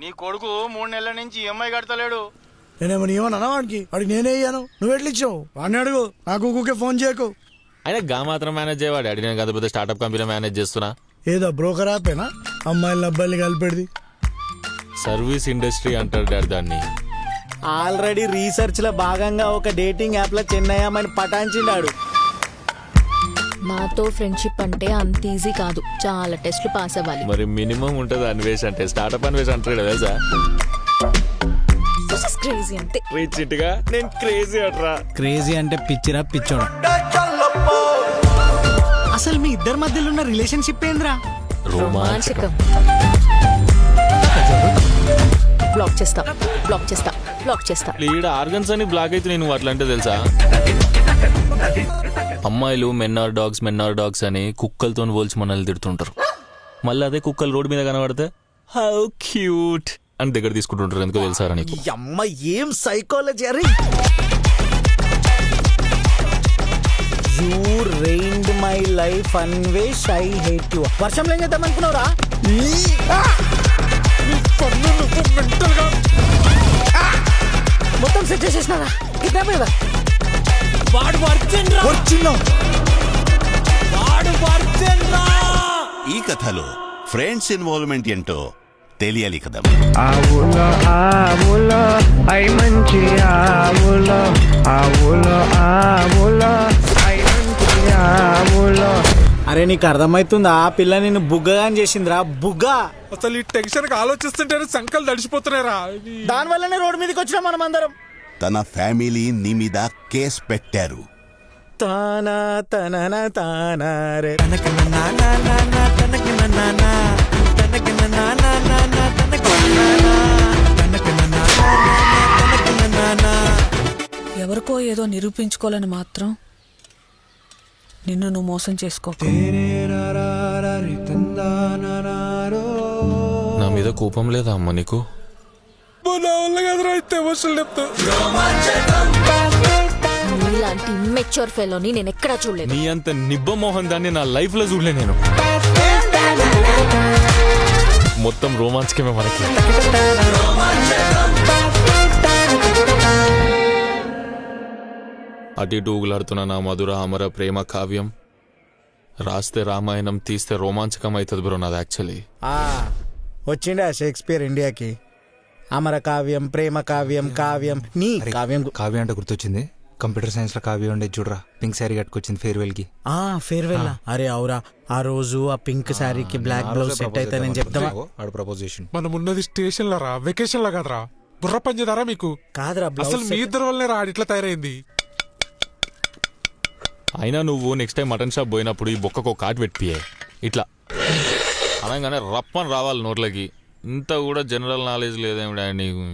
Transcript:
నీ కొడుకు 3 నెలల నుంచి ఈఎంఐ కడతలేడు. నేనేమన్నా వాడికి నేనే ఇయ్యాను, నువ్వు ఎట్లా ఇచ్చావు వాడిని అడుగు, నాకు ఊకే ఫోన్ చేయకు. అయినా గా మాత్రం మేనేజ్ చేయవాడు. అడిగిన కదా పెద్ద స్టార్ట్అప్ కంపెనీ మేనేజ్ చేస్తున్నా. ఏదో బ్రోకర్ ఆపేనా అమ్మాయిలు అబ్బాయిలు కలిపెడిది? సర్వీస్ ఇండస్ట్రీ అంటారు డాడీ దాన్ని. ఆల్రెడీ రీసెర్చ్ లో భాగంగా ఒక డేటింగ్ యాప్ లో చెన్నయ్యమని పటాయించిండాడు. నాతో ఫ్రెండ్షిప్ అంటే అంత ఈజీ కాదు, చాలా టెస్ట్లు పాస్ అవ్వాలి. మరి మినిమం ఉంటది అన్వేష్ అంటే. స్టార్ట్అప్ అన్వేష్ అంటాడు తెలుసా? క్రేజీ అంతే. రిచ్ ఇట్గా నేను క్రేజీ అట్రా. క్రేజీ అంటే పిచ్చిరా పిచ్చోడు. అసలు మీ ఇద్దరి మధ్యలో ఉన్న రిలేషన్షిప్ ఏంద్రా? రోమాంచకం. బ్లాక్ చేస్తా బ్లాక్ చేస్తా బ్లాక్ చేస్తా. ఈడ ఆర్గన్స్ అని బ్లాక్ అయితే నేను అట్లా అంటే తెలుసా? అమ్మాయిలు మెన్ ఆర్ డాగ్స్ అని కుక్కలతో పోల్చి మనల్ని తిడుతుంటారు. మళ్ళీ అదే కుక్కలు రోడ్డు మీద కనబడితే హౌ క్యూట్ అని దగ్గర తీసుకుంటుంటారు. ఎందుకో తెలుసారా నీకు? అమ్మ ఏం సైకాలజీ అరే. You reigned my life Anvesh, I hate you. వర్షంలో ఏం చేద్దాం అనుకున్నావురా? మొత్తం సెట్ చేసేసినారా? వాడు ఈ కథలో ఫ్రెండ్స్ ఇన్వాల్వ్మెంట్ ఏంటో తెలియాలి కదా. ఆవులో ఆవులో ఐ మంచి ఆవులో ఆవులో ఆవులో ఐ మంచి ఆవులో. అరే నీకు అర్థమైతుందా? ఆ పిల్ల నిన్ను బుగ్గగా చేసిందిరా, బుగ్గ. అసలు ఈ టెన్షన్ ఆలోచిస్తుంటే సంకలు తడిచిపోతున్నారా? దాని వల్లనే రోడ్డు మీదకి వచ్చినా మనం అందరం. తన ఫ్యామిలీ నీ మీద కేసు పెట్టారు. తానా తనన తానా రే. ఎవరికో ఏదో నిరూపించుకోవాలని మాత్రం నిన్ను నువ్వు మోసం చేసుకో. నా మీద కోపం లేదా అమ్మ నీకు? నీలాంటి ఇమ్మెచ్యూర్ ఫెలోని నేను ఎక్కడా చూడలేదు. నీ అంత నిబ్బ మోహన్ దాన్ని నా లైఫ్ లో చూడలే నేను. మొత్తం రోమాంచకమే మనకి. అటు ఇటు ఊగులాడుతున్న నా మధుర అమర ప్రేమ కావ్యం రాస్తే రామాయణం, తీస్తే రోమాంచకం అవుతుంది బ్రో నాది యాక్చువల్లీ. వచ్చిండా షేక్స్పియర్ ఇండియాకి? అమర కావ్యం, ప్రేమ కావ్యం, కావ్యం. నీ కావ్యం కావ్యం అంటే గుర్తొచ్చింది. కంప్యూటర్ సైన్స్ లో కావ్యం ఉండే చూడరా, పింక్ శారీ కట్టుకొచ్చింది ఫేర్వెల్ కి. ఫేర్వెల్. అరే అవురా, ఆ రోజు ఆ పింక్ శారీకి బ్లాక్ బ్లౌజ్ సెట్ అవుతానని చెప్తావా? ప్రపోజేషన్. మనం ఉన్నది స్టేషన్ లో రా, వెకేషన్ లో కాదురా. బుర్ర పనిచేదారా మీకు? కాదురా, అసలు మీ ఇద్దరు వల్లనే రా ఇట్లా తయారైంది. అయినా నువ్వు నెక్స్ట్ టైం మటన్ షాప్ పోయినప్పుడు ఈ బొక్కకు ఒక కాటు పెట్టియే. ఇట్లా అనగానే రప్పని రావాలి నోట్లకి. ఇంత కూడా జనరల్ నాలెడ్జ్ లేదేమిడా నీకు?